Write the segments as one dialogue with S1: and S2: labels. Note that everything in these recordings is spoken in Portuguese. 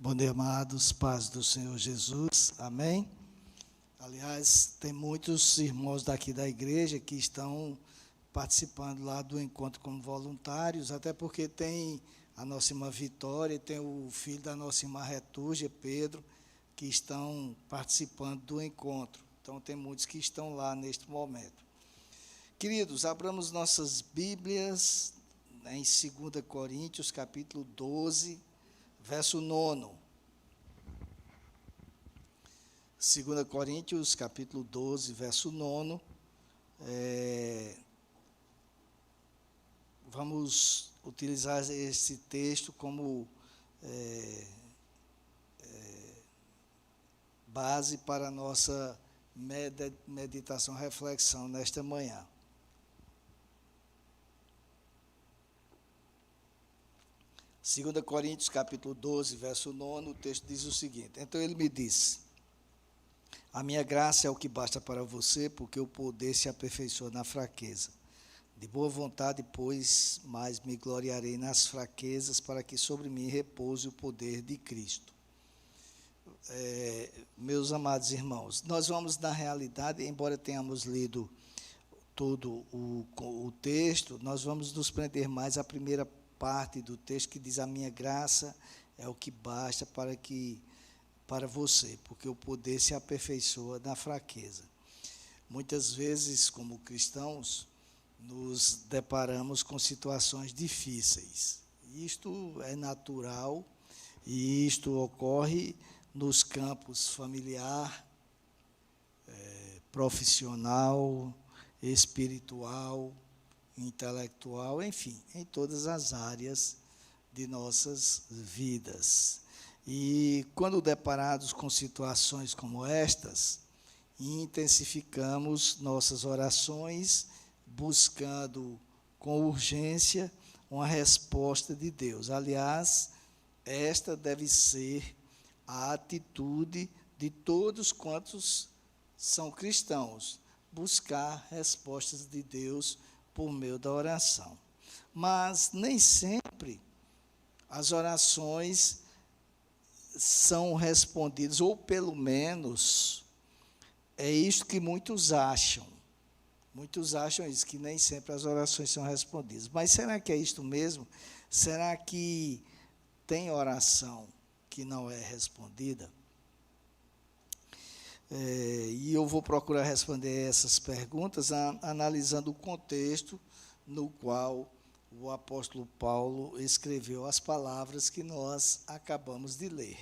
S1: Bom dia, amados, paz do Senhor Jesus, amém? Aliás, tem muitos irmãos daqui da igreja que estão participando lá do encontro como voluntários, até porque tem a nossa irmã Vitória, tem o filho da nossa irmã Retúgia, Pedro, que estão participando do encontro. Então, tem muitos que estão lá neste momento. Queridos, abramos nossas Bíblias em 2 Coríntios, capítulo 12, verso 9. 2 Coríntios, capítulo 12, verso 9. Vamos utilizar esse texto como base para a nossa meditação, reflexão nesta manhã. Segunda Coríntios, capítulo 12, verso 9, o texto diz o seguinte: Então ele me disse: A minha graça é o que basta para você, porque o poder se aperfeiçoa na fraqueza. De boa vontade, pois, mais me gloriarei nas fraquezas, para que sobre mim repouse o poder de Cristo. Meus amados irmãos, nós vamos, na realidade, embora tenhamos lido todo o texto, nós vamos nos prender mais à primeira parte do texto, que diz: a minha graça é o que basta para você, porque o poder se aperfeiçoa na fraqueza. Muitas vezes, como cristãos, nos deparamos com situações difíceis. Isto é natural e isto ocorre nos campos familiar, profissional, espiritual, intelectual, enfim, em todas as áreas de nossas vidas. E quando deparados com situações como estas, intensificamos nossas orações, buscando com urgência uma resposta de Deus. Aliás, esta deve ser a atitude de todos quantos são cristãos, buscar respostas de Deus por meio da oração. Mas nem sempre as orações são respondidas, ou pelo menos é isso que muitos acham. Muitos acham isso, que nem sempre as orações são respondidas. Mas será que é isto mesmo? Será que tem oração que não é respondida? E eu vou procurar responder essas perguntas analisando o contexto no qual o apóstolo Paulo escreveu as palavras que nós acabamos de ler.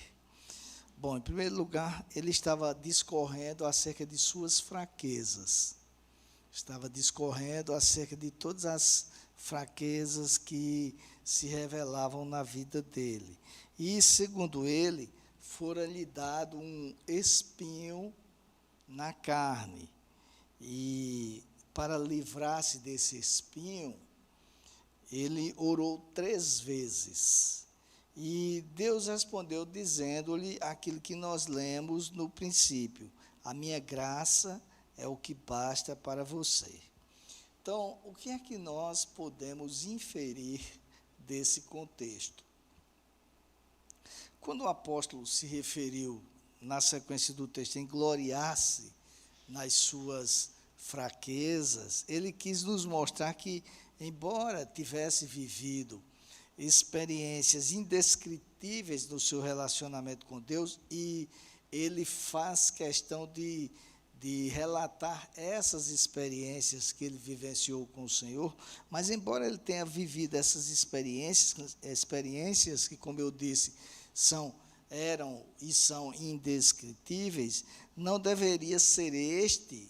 S1: Bom, em primeiro lugar, ele estava discorrendo acerca de suas fraquezas. Estava discorrendo acerca de todas as fraquezas que se revelavam na vida dele. E, segundo ele, fora-lhe dado um espinho na carne. E, para livrar-se desse espinho, ele orou 3 vezes. E Deus respondeu dizendo-lhe aquilo que nós lemos no princípio: a minha graça é o que basta para você. Então, o que é que nós podemos inferir desse contexto? Quando o apóstolo se referiu, na sequência do texto, em gloriar-se nas suas fraquezas, ele quis nos mostrar que, embora tivesse vivido experiências indescritíveis no seu relacionamento com Deus, e ele faz questão de relatar essas experiências que ele vivenciou com o Senhor, mas embora ele tenha vivido essas experiências que, como eu disse, eram e são indescritíveis, não deveria ser este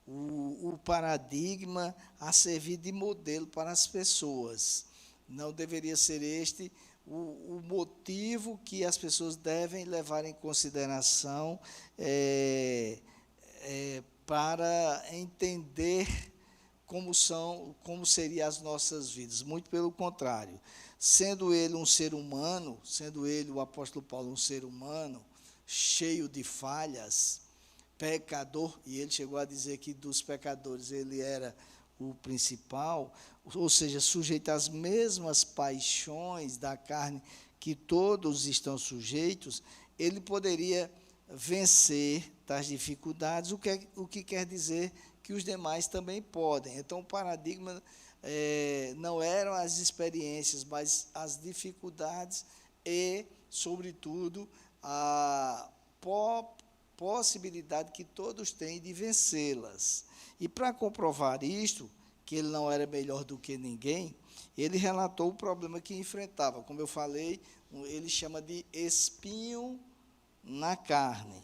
S1: o paradigma a servir de modelo para as pessoas. Não deveria ser este o motivo que as pessoas devem levar em consideração para entender como seriam as nossas vidas. Muito pelo contrário. Sendo ele um ser humano, sendo ele, o apóstolo Paulo, um ser humano, cheio de falhas, pecador, e ele chegou a dizer que dos pecadores ele era o principal, ou seja, sujeito às mesmas paixões da carne que todos estão sujeitos, ele poderia vencer tais dificuldades, o que quer dizer que os demais também podem. Então, o paradigma não eram as experiências, mas as dificuldades e, sobretudo, a possibilidade que todos têm de vencê-las. E para comprovar isto, que ele não era melhor do que ninguém, ele relatou o problema que enfrentava. Como eu falei, ele chama de espinho na carne.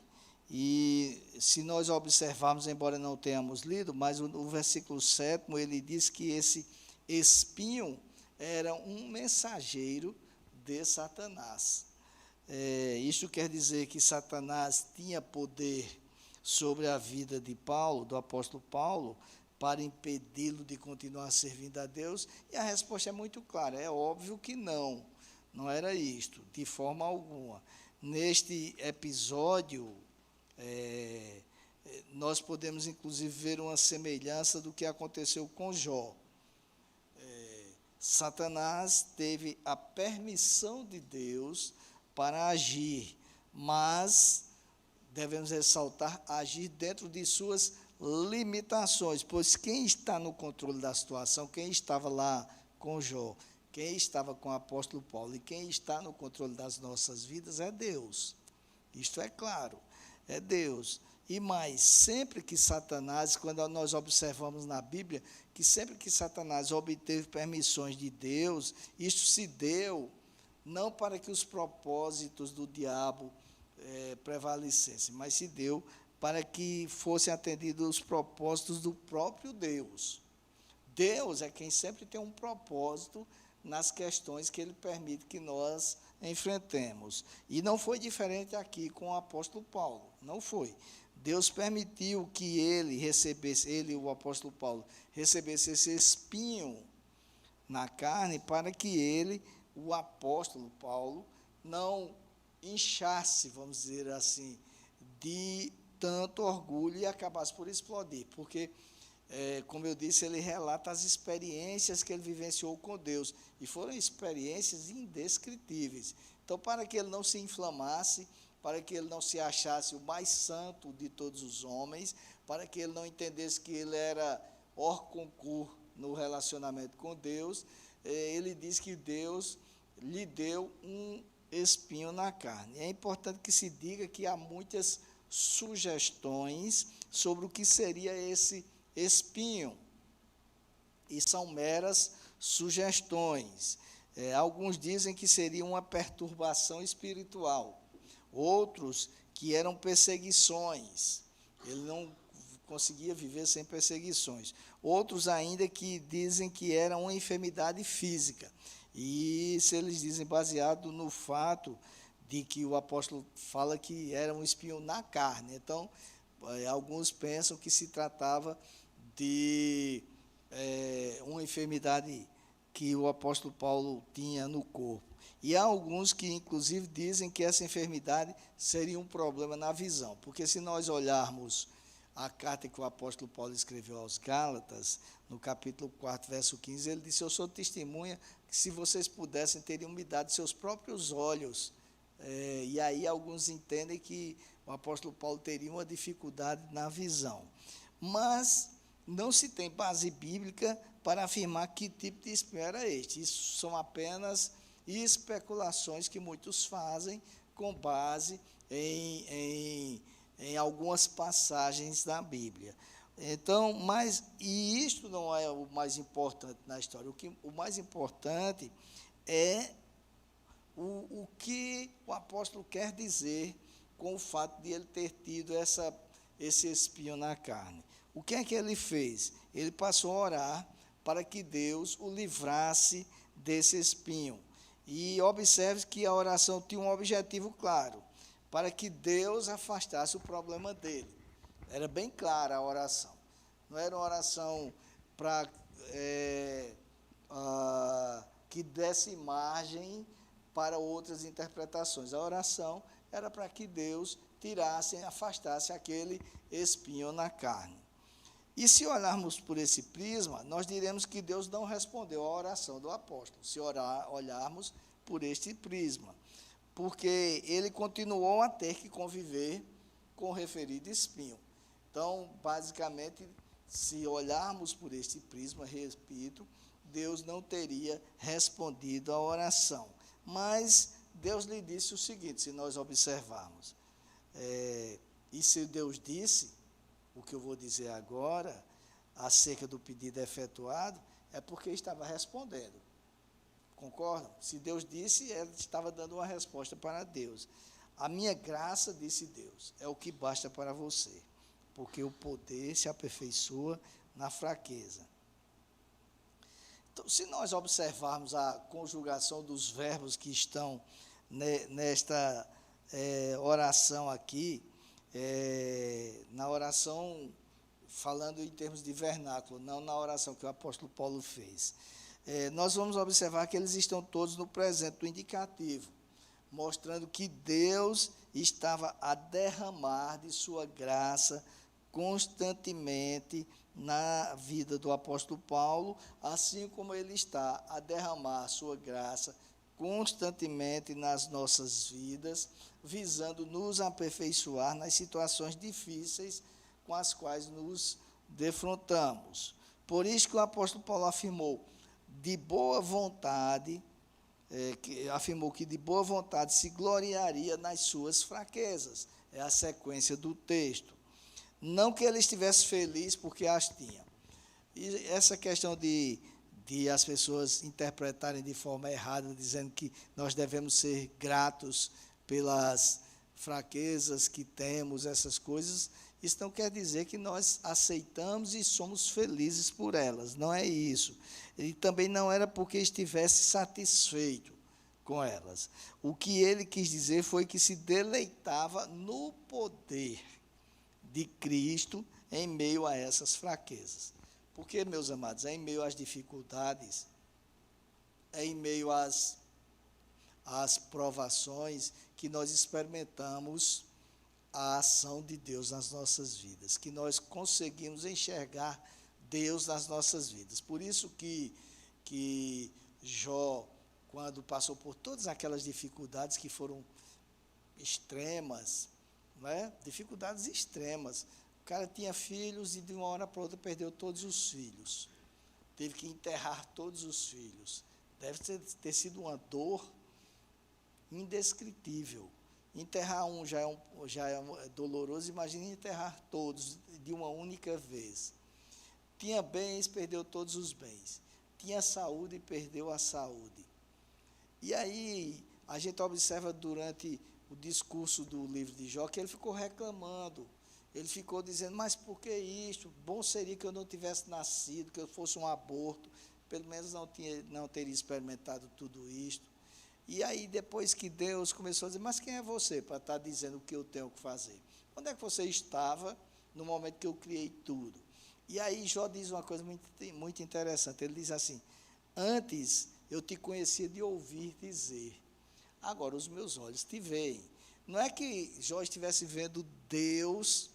S1: E se nós observarmos, embora não tenhamos lido, mas o versículo 7, ele diz que esse espinho era um mensageiro de Satanás. Isso quer dizer que Satanás tinha poder sobre a vida de Paulo, do apóstolo Paulo, para impedi-lo de continuar servindo a Deus? E a resposta é muito clara, é óbvio que não era isto, de forma alguma. Neste episódio, nós podemos, inclusive, ver uma semelhança do que aconteceu com Jó. Satanás teve a permissão de Deus para agir, mas, devemos ressaltar, agir dentro de suas limitações, pois quem está no controle da situação, quem estava lá com Jó, quem estava com o apóstolo Paulo e quem está no controle das nossas vidas é Deus. Isto é claro, é Deus. E mais, sempre que Satanás, quando nós observamos na Bíblia, que sempre que Satanás obteve permissões de Deus, isso se deu não para que os propósitos do diabo prevalecessem, mas se deu para que fossem atendidos os propósitos do próprio Deus. Deus é quem sempre tem um propósito nas questões que ele permite que nós enfrentemos. E não foi diferente aqui com o apóstolo Paulo, não foi. Deus permitiu que ele e o apóstolo Paulo, recebesse esse espinho na carne para que ele, o apóstolo Paulo, não inchasse, vamos dizer assim, de tanto orgulho e acabasse por explodir, porque, como eu disse, ele relata as experiências que ele vivenciou com Deus, e foram experiências indescritíveis. Então, para que ele não se inflamasse, para que ele não se achasse o mais santo de todos os homens, para que ele não entendesse que ele era hors concurso no relacionamento com Deus, ele diz que Deus lhe deu um espinho na carne. É importante que se diga que há muitas sugestões sobre o que seria esse espinho, e são meras sugestões. Alguns dizem que seria uma perturbação espiritual, outros que eram perseguições, ele não conseguia viver sem perseguições, outros ainda que dizem que era uma enfermidade física, e isso eles dizem baseado no fato de que o apóstolo fala que era um espinho na carne. Então, alguns pensam que se tratava de uma enfermidade que o apóstolo Paulo tinha no corpo. E há alguns que, inclusive, dizem que essa enfermidade seria um problema na visão, porque se nós olharmos a carta que o apóstolo Paulo escreveu aos Gálatas, no capítulo 4, verso 15, ele disse: eu sou testemunha que se vocês pudessem, teriam me dado seus próprios olhos. E aí alguns entendem que o apóstolo Paulo teria uma dificuldade na visão. Mas não se tem base bíblica para afirmar que tipo de espinho era este. Isso são apenas especulações que muitos fazem com base em algumas passagens da Bíblia. Então, e isto não é o mais importante na história. O mais importante é o que o apóstolo quer dizer com o fato de ele ter tido esse espinho na carne. O que é que ele fez? Ele passou a orar para que Deus o livrasse desse espinho. E observe que a oração tinha um objetivo claro, para que Deus afastasse o problema dele. Era bem clara a oração. Não era uma oração para que desse margem para outras interpretações. A oração era para que Deus afastasse aquele espinho na carne. E se olharmos por esse prisma, nós diremos que Deus não respondeu à oração do apóstolo, se olharmos por este prisma, porque ele continuou a ter que conviver com o referido espinho. Então, basicamente, se olharmos por este prisma, repito, Deus não teria respondido à oração. Mas Deus lhe disse o seguinte, se nós observarmos, e se Deus disse, o que eu vou dizer agora, acerca do pedido efetuado, é porque estava respondendo. Concordam? Se Deus disse, ele estava dando uma resposta para Deus. A minha graça, disse Deus, é o que basta para você, porque o poder se aperfeiçoa na fraqueza. Então, se nós observarmos a conjugação dos verbos que estão nesta oração aqui, na oração, falando em termos de vernáculo, não na oração que o apóstolo Paulo fez, nós vamos observar que eles estão todos no presente do indicativo, mostrando que Deus estava a derramar de sua graça constantemente na vida do apóstolo Paulo, assim como ele está a derramar sua graça constantemente nas nossas vidas, visando nos aperfeiçoar nas situações difíceis com as quais nos defrontamos. Por isso que o apóstolo Paulo afirmou de boa vontade, afirmou que de boa vontade se gloriaria nas suas fraquezas. É a sequência do texto. Não que ele estivesse feliz porque as tinha. E essa questão de as pessoas interpretarem de forma errada, dizendo que nós devemos ser gratos pelas fraquezas que temos, essas coisas, isso não quer dizer que nós aceitamos e somos felizes por elas, não é isso. E também não era porque estivesse satisfeito com elas. O que ele quis dizer foi que se deleitava no poder de Cristo em meio a essas fraquezas. Porque, meus amados, é em meio às dificuldades, é em meio às provações que nós experimentamos a ação de Deus nas nossas vidas, que nós conseguimos enxergar Deus nas nossas vidas. Por isso que Jó, quando passou por todas aquelas dificuldades que foram extremas, dificuldades extremas. O cara tinha filhos e de uma hora para outra perdeu todos os filhos. Teve que enterrar todos os filhos. Deve ter sido uma dor indescritível. Enterrar um já é doloroso, imagine enterrar todos de uma única vez. Tinha bens, perdeu todos os bens. Tinha saúde e perdeu a saúde. E aí a gente observa durante o discurso do livro de Jó, que ele ficou reclamando, ele ficou dizendo, mas por que isto? Bom seria que eu não tivesse nascido, que eu fosse um aborto, pelo menos não teria experimentado tudo isto. E aí, depois que Deus começou a dizer, mas quem é você para estar dizendo o que eu tenho que fazer? Onde é que você estava no momento que eu criei tudo? E aí Jó diz uma coisa muito interessante, ele diz assim, antes eu te conhecia de ouvir dizer, agora os meus olhos te veem. Não é que Jó estivesse vendo Deus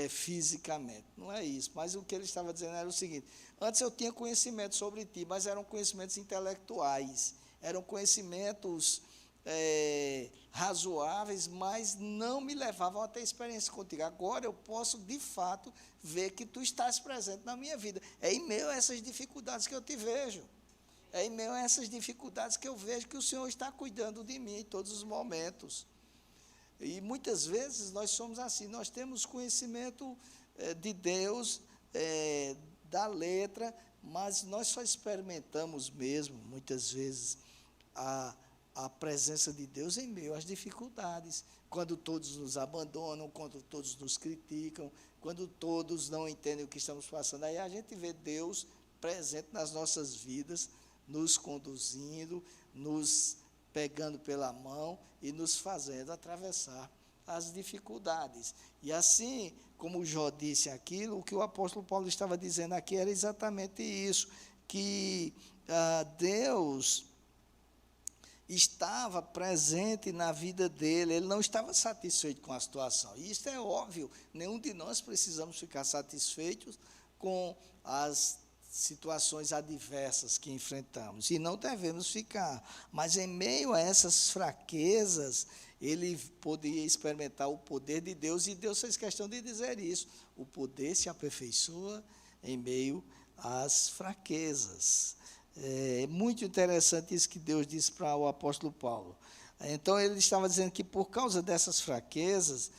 S1: fisicamente, não é isso. Mas o que ele estava dizendo era o seguinte, antes eu tinha conhecimento sobre ti, mas eram conhecimentos intelectuais, eram conhecimentos razoáveis, mas não me levavam a ter experiência contigo. Agora eu posso, de fato, ver que tu estás presente na minha vida. É em meio a essas dificuldades que eu te vejo. É em meio a essas dificuldades que eu vejo que o Senhor está cuidando de mim em todos os momentos. E muitas vezes nós somos assim, nós temos conhecimento de Deus, da letra, mas nós só experimentamos mesmo, muitas vezes, a presença de Deus em meio às dificuldades. Quando todos nos abandonam, quando todos nos criticam, quando todos não entendem o que estamos passando, aí a gente vê Deus presente nas nossas vidas, nos conduzindo, nos pegando pela mão e nos fazendo atravessar as dificuldades. E assim, como Jó disse aquilo, o que o apóstolo Paulo estava dizendo aqui era exatamente isso, que Deus estava presente na vida dele, ele não estava satisfeito com a situação. E isso é óbvio, nenhum de nós precisamos ficar satisfeitos com as situações adversas que enfrentamos, e não devemos ficar, mas em meio a essas fraquezas, ele poderia experimentar o poder de Deus, e Deus fez questão de dizer isso: o poder se aperfeiçoa em meio às fraquezas. É muito interessante isso que Deus disse para o apóstolo Paulo. Então, ele estava dizendo que por causa dessas fraquezas,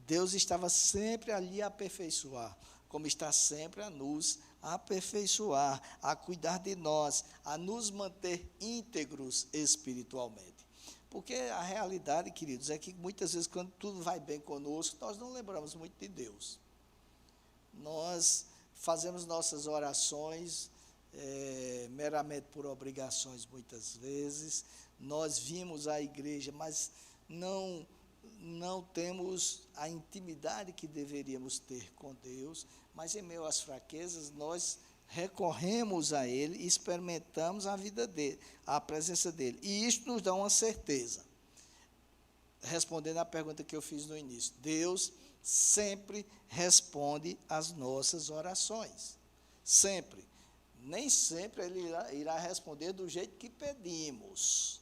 S1: Deus estava sempre ali a aperfeiçoar, como está sempre a nos aperfeiçoar, a cuidar de nós, a nos manter íntegros espiritualmente. Porque a realidade, queridos, é que muitas vezes, quando tudo vai bem conosco, nós não lembramos muito de Deus. Nós fazemos nossas orações meramente por obrigações, muitas vezes. Nós vimos a igreja, mas não temos a intimidade que deveríamos ter com Deus, mas em meio às fraquezas, nós recorremos a Ele e experimentamos a vida dele, a presença dele. E isso nos dá uma certeza. Respondendo à pergunta que eu fiz no início, Deus sempre responde às nossas orações. Sempre. Nem sempre Ele irá responder do jeito que pedimos,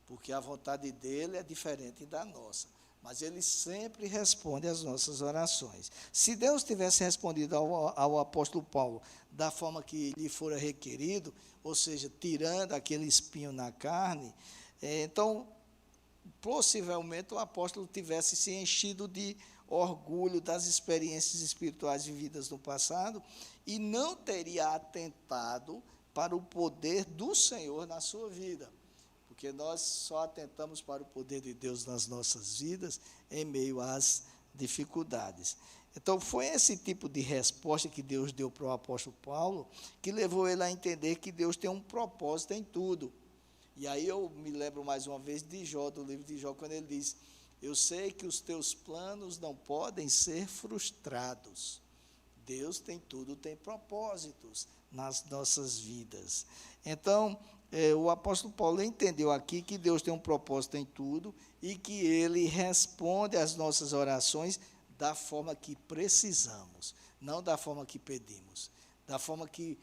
S1: porque a vontade dele é diferente da nossa. Mas ele sempre responde às nossas orações. Se Deus tivesse respondido ao apóstolo Paulo da forma que lhe fora requerido, ou seja, tirando aquele espinho na carne, então, possivelmente o apóstolo tivesse se enchido de orgulho das experiências espirituais vividas no passado e não teria atentado para o poder do Senhor na sua vida. Porque nós só atentamos para o poder de Deus nas nossas vidas em meio às dificuldades. Então, foi esse tipo de resposta que Deus deu para o apóstolo Paulo que levou ele a entender que Deus tem um propósito em tudo. E aí eu me lembro mais uma vez de Jó, do livro de Jó, quando ele diz: eu sei que os teus planos não podem ser frustrados. Deus tem tudo, tem propósitos nas nossas vidas. Então, o apóstolo Paulo entendeu aqui que Deus tem um propósito em tudo e que Ele responde às nossas orações da forma que precisamos, não da forma que pedimos, da forma que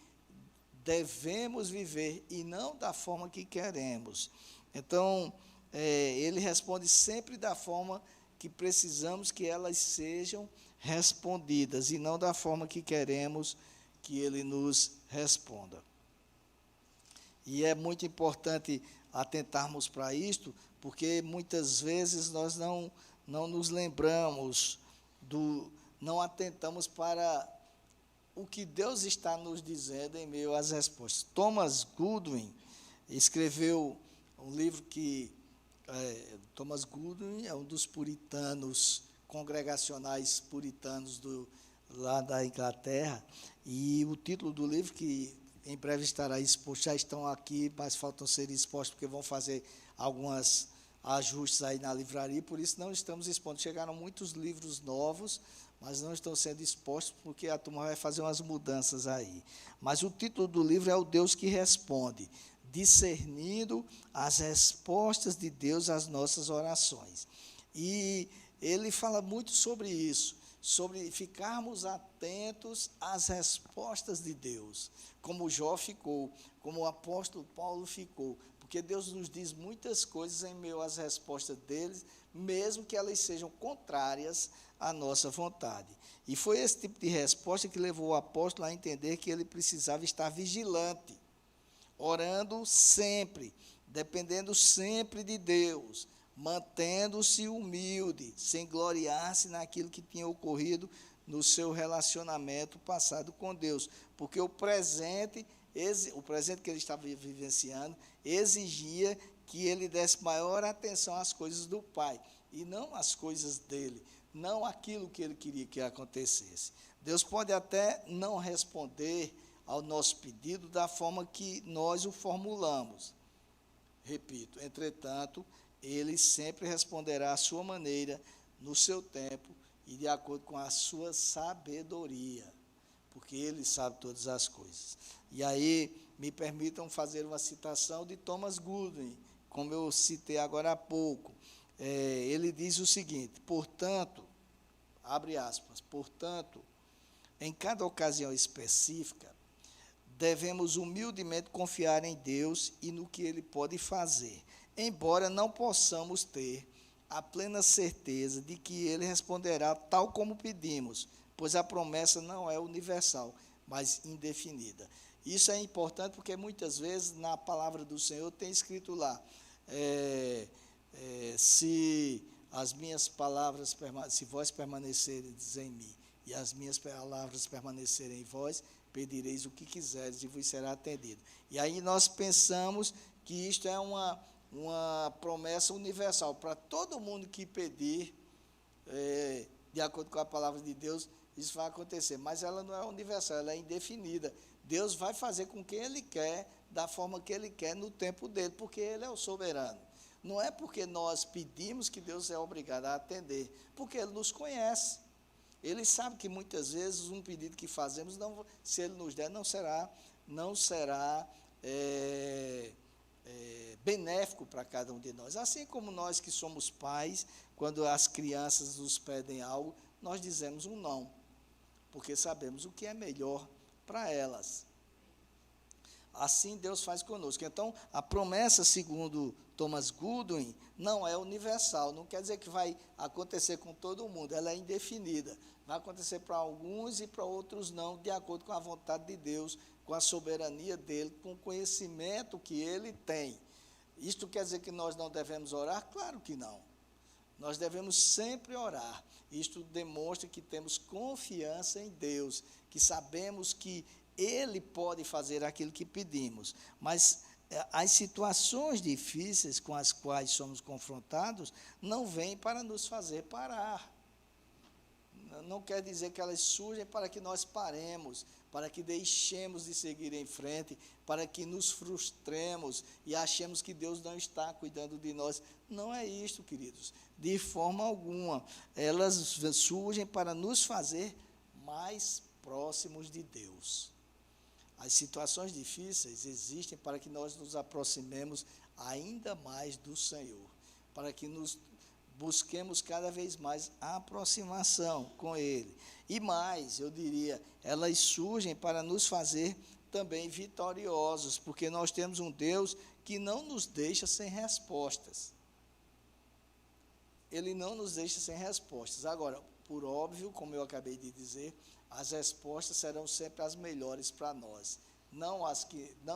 S1: devemos viver e não da forma que queremos. Então, Ele responde sempre da forma que precisamos que elas sejam respondidas e não da forma que queremos que Ele nos responda. E é muito importante atentarmos para isto, porque muitas vezes nós não nos lembramos, não atentamos para o que Deus está nos dizendo em meio às respostas. Thomas Goodwin escreveu um livro que... Thomas Goodwin é um dos puritanos, congregacionais puritanos lá da Inglaterra, e o título do livro, que em breve estará exposto, já estão aqui, mas faltam ser expostos, porque vão fazer alguns ajustes aí na livraria, por isso não estamos expondo. Chegaram muitos livros novos, mas não estão sendo expostos, porque a turma vai fazer umas mudanças aí. Mas o título do livro é O Deus que Responde, discernindo as respostas de Deus às nossas orações. E ele fala muito sobre isso, sobre ficarmos atentos às respostas de Deus, como Jó ficou, como o apóstolo Paulo ficou, porque Deus nos diz muitas coisas em meio às respostas deles, mesmo que elas sejam contrárias à nossa vontade. E foi esse tipo de resposta que levou o apóstolo a entender que ele precisava estar vigilante, orando sempre, dependendo sempre de Deus, mantendo-se humilde, sem gloriar-se naquilo que tinha ocorrido no seu relacionamento passado com Deus, porque o presente que ele estava vivenciando exigia que ele desse maior atenção às coisas do Pai, e não às coisas dele, não aquilo que ele queria que acontecesse. Deus pode até não responder ao nosso pedido da forma que nós o formulamos. Repito, entretanto, Ele sempre responderá à sua maneira, no seu tempo e de acordo com a sua sabedoria, porque Ele sabe todas as coisas. E aí, me permitam fazer uma citação de Thomas Goodwin, como eu citei agora há pouco. Ele diz o seguinte: portanto, abre aspas, portanto, em cada ocasião específica, devemos humildemente confiar em Deus e no que Ele pode fazer, embora não possamos ter a plena certeza de que Ele responderá tal como pedimos, pois a promessa não é universal, mas indefinida. Isso é importante porque muitas vezes na palavra do Senhor tem escrito lá, se as minhas palavras, se vós permanecereis em mim e as minhas palavras permanecerem em vós, pedireis o que quiseres e vos será atendido. E aí nós pensamos que isto é uma promessa universal para todo mundo que pedir, de acordo com a palavra de Deus, isso vai acontecer, mas ela não é universal, ela é indefinida. Deus vai fazer com que Ele quer, da forma que Ele quer, no tempo dele, porque Ele é o soberano. Não é porque nós pedimos que Deus é obrigado a atender, porque Ele nos conhece. Ele sabe que muitas vezes um pedido que fazemos, não, se Ele nos der, não será benéfico para cada um de nós. Assim como nós que somos pais, quando as crianças nos pedem algo, nós dizemos um não, porque sabemos o que é melhor para elas. Assim Deus faz conosco. Então, a promessa, segundo Thomas Goodwin, não é universal, não quer dizer que vai acontecer com todo mundo, ela é indefinida. Vai acontecer para alguns e para outros não, de acordo com a vontade de Deus, com a soberania dele, com o conhecimento que ele tem. Isto quer dizer que nós não devemos orar? Claro que não. Nós devemos sempre orar. Isto demonstra que temos confiança em Deus, que sabemos que Ele pode fazer aquilo que pedimos. Mas as situações difíceis com as quais somos confrontados não vêm para nos fazer parar. Não quer dizer que elas surgem para que nós paremos, para que deixemos de seguir em frente, para que nos frustremos e achemos que Deus não está cuidando de nós. Não é isto, queridos, de forma alguma. Elas surgem para nos fazer mais próximos de Deus. As situações difíceis existem para que nós nos aproximemos ainda mais do Senhor, para que nos busquemos cada vez mais a aproximação com Ele. E mais, eu diria, elas surgem para nos fazer também vitoriosos, porque nós temos um Deus que não nos deixa sem respostas. Ele não nos deixa sem respostas. Agora, por óbvio, como eu acabei de dizer, as respostas serão sempre as melhores para nós. Não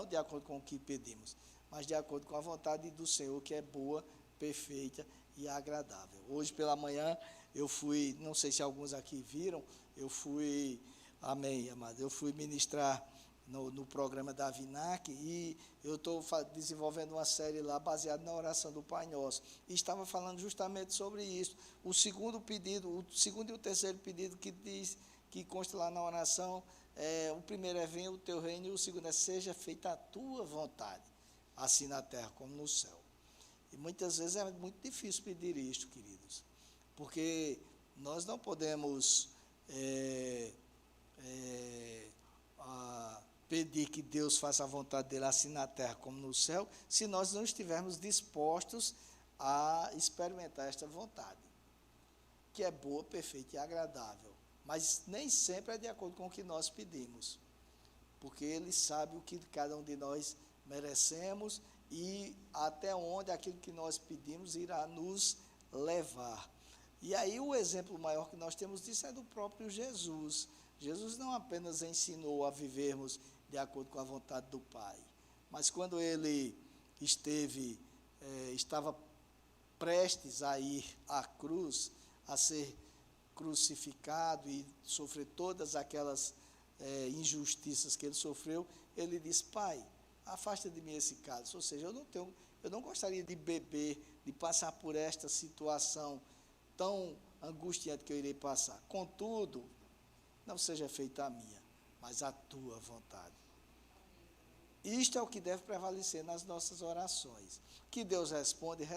S1: de acordo com o que pedimos, mas de acordo com a vontade do Senhor, que é boa, perfeita e agradável. Hoje pela manhã eu fui, não sei se alguns aqui viram, amém, amado, eu fui ministrar no programa da Vinac e eu estou desenvolvendo uma série lá baseada na oração do Pai Nosso. E estava falando justamente sobre isso. O segundo e o terceiro pedido que diz, que consta lá na oração, o primeiro é venha o teu reino e o segundo é seja feita a tua vontade, assim na terra como no céu. E muitas vezes é muito difícil pedir isto, queridos, porque nós não podemos pedir que Deus faça a vontade dele assim na terra como no céu, se nós não estivermos dispostos a experimentar esta vontade, que é boa, perfeita e agradável, mas nem sempre é de acordo com o que nós pedimos, porque Ele sabe o que cada um de nós merecemos e até onde aquilo que nós pedimos irá nos levar. E aí o exemplo maior que nós temos disso é do próprio Jesus. Jesus não apenas ensinou a vivermos de acordo com a vontade do Pai, mas quando Ele estava prestes a ir à cruz, a ser crucificado e sofrer todas aquelas injustiças que Ele sofreu, Ele disse: Pai, afasta de mim esse cálice. Ou seja, eu não gostaria de beber, de passar por esta situação tão angustiante que eu irei passar. Contudo, não seja feita a minha, mas a tua vontade. Isto é o que deve prevalecer nas nossas orações. Que Deus responde,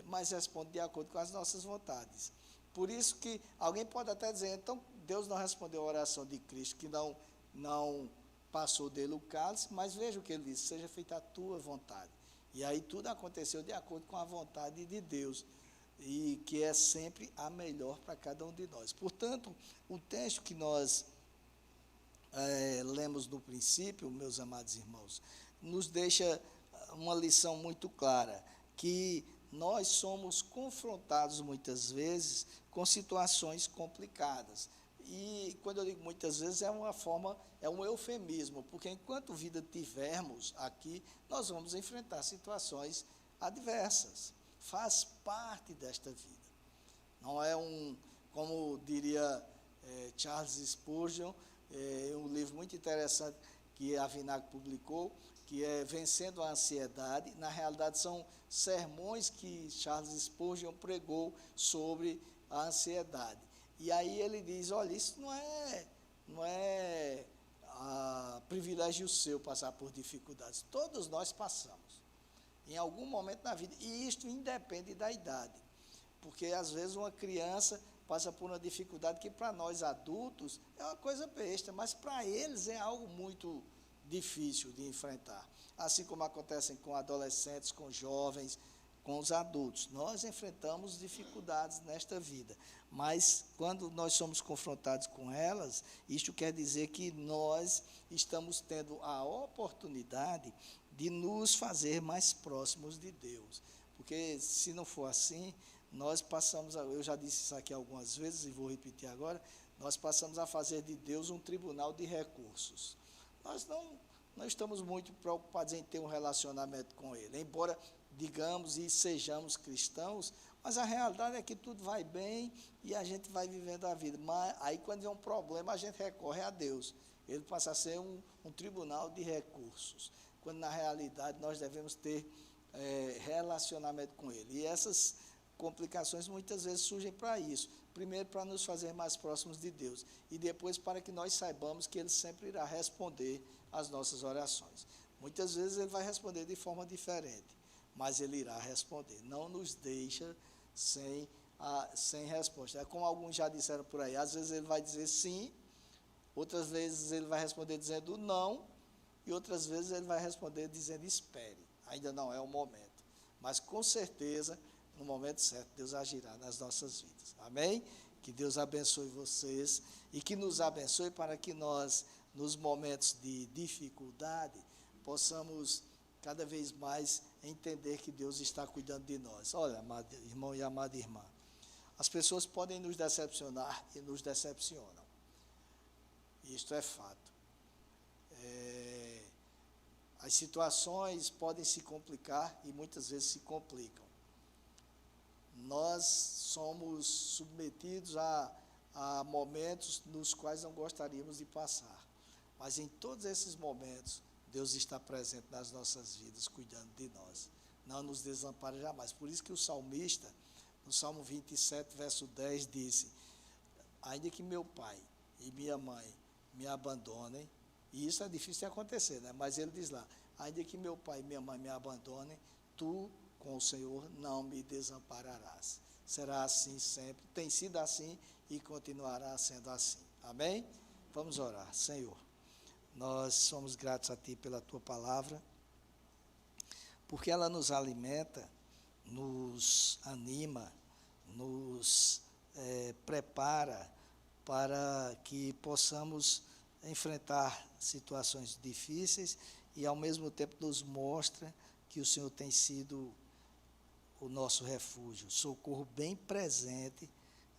S1: mas responde de acordo com as nossas vontades. Por isso que alguém pode até dizer, então Deus não respondeu a oração de Cristo, que não passou dele o cálice, mas veja o que ele disse: seja feita a tua vontade. E aí tudo aconteceu de acordo com a vontade de Deus, e que é sempre a melhor para cada um de nós. Portanto, o texto que nós lemos no princípio, meus amados irmãos, nos deixa uma lição muito clara, que nós somos confrontados muitas vezes com situações complicadas. E quando eu digo muitas vezes, é um eufemismo, porque enquanto vida tivermos aqui, nós vamos enfrentar situações adversas. Faz parte desta vida. Não é como diria Charles Spurgeon, um livro muito interessante que a Vinagre publicou, que é Vencendo a Ansiedade. Na realidade, são sermões que Charles Spurgeon pregou sobre a ansiedade. E aí ele diz, olha, isso não é privilégio seu passar por dificuldades. Todos nós passamos, em algum momento na vida. E isto independe da idade. Porque, às vezes, uma criança passa por uma dificuldade que, para nós adultos, é uma coisa besta, mas para eles é algo muito difícil de enfrentar. Assim como acontece com adolescentes, com jovens, com os adultos. Nós enfrentamos dificuldades nesta vida, mas quando nós somos confrontados com elas, isto quer dizer que nós estamos tendo a oportunidade de nos fazer mais próximos de Deus. Porque, se não for assim, nós passamos, eu já disse isso aqui algumas vezes e vou repetir agora, nós passamos a fazer de Deus um tribunal de recursos. Nós não estamos muito preocupados em ter um relacionamento com Ele, embora digamos e sejamos cristãos, mas a realidade é que tudo vai bem e a gente vai vivendo a vida. Mas aí, quando vem um problema, a gente recorre a Deus. Ele passa a ser um tribunal de recursos, quando na realidade nós devemos ter relacionamento com Ele. E essas complicações muitas vezes surgem para isso. Primeiro, para nos fazer mais próximos de Deus, e depois para que nós saibamos que Ele sempre irá responder às nossas orações. Muitas vezes Ele vai responder de forma diferente, mas Ele irá responder. Não nos deixa sem resposta. É como alguns já disseram por aí, às vezes Ele vai dizer sim, outras vezes Ele vai responder dizendo não, e outras vezes Ele vai responder dizendo espere. Ainda não é o momento, mas com certeza, no momento certo, Deus agirá nas nossas vidas. Amém? Que Deus abençoe vocês e que nos abençoe para que nós, nos momentos de dificuldade, possamos cada vez mais entender que Deus está cuidando de nós. Olha, amado irmão e amada irmã, as pessoas podem nos decepcionar e nos decepcionam. Isto é fato. As situações podem se complicar e muitas vezes se complicam. Nós somos submetidos a momentos nos quais não gostaríamos de passar. Mas em todos esses momentos, Deus está presente nas nossas vidas, cuidando de nós. Não nos desampara jamais. Por isso que o salmista, no Salmo 27, verso 10, disse, ainda que meu pai e minha mãe me abandonem, e isso é difícil de acontecer, né? Mas ele diz lá, ainda que meu pai e minha mãe me abandonem, tu, com o Senhor, não me desampararás. Será assim sempre, tem sido assim e continuará sendo assim. Amém? Vamos orar. Senhor, nós somos gratos a Ti pela Tua palavra, porque ela nos alimenta, nos anima, nos prepara para que possamos enfrentar situações difíceis e, ao mesmo tempo, nos mostra que o Senhor tem sido o nosso refúgio, socorro bem presente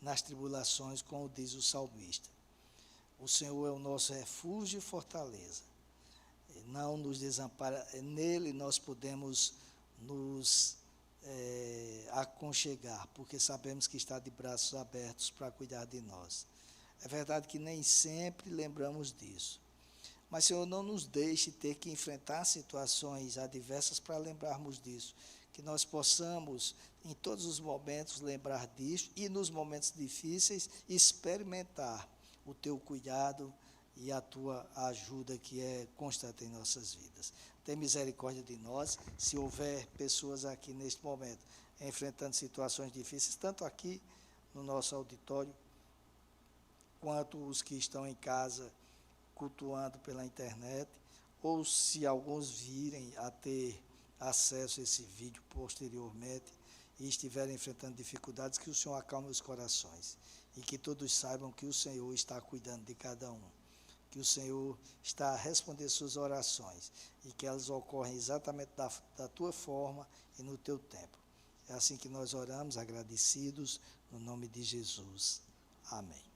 S1: nas tribulações, como diz o salmista. O Senhor é o nosso refúgio e fortaleza. Não nos desampara, nele nós podemos nos aconchegar, porque sabemos que está de braços abertos para cuidar de nós. É verdade que nem sempre lembramos disso, mas, Senhor, não nos deixe ter que enfrentar situações adversas para lembrarmos disso, que nós possamos, em todos os momentos, lembrar disso e, nos momentos difíceis, experimentar o Teu cuidado e a Tua ajuda que é constante em nossas vidas. Tem misericórdia de nós. Se houver pessoas aqui neste momento enfrentando situações difíceis, tanto aqui no nosso auditório, quanto os que estão em casa cultuando pela internet, ou se alguns virem a ter acesso a esse vídeo posteriormente e estiverem enfrentando dificuldades, que o Senhor acalme os corações e que todos saibam que o Senhor está cuidando de cada um. que o Senhor está a responder suas orações e que elas ocorrem exatamente da tua forma e no teu tempo. É assim que nós oramos, agradecidos, no nome de Jesus. Amém.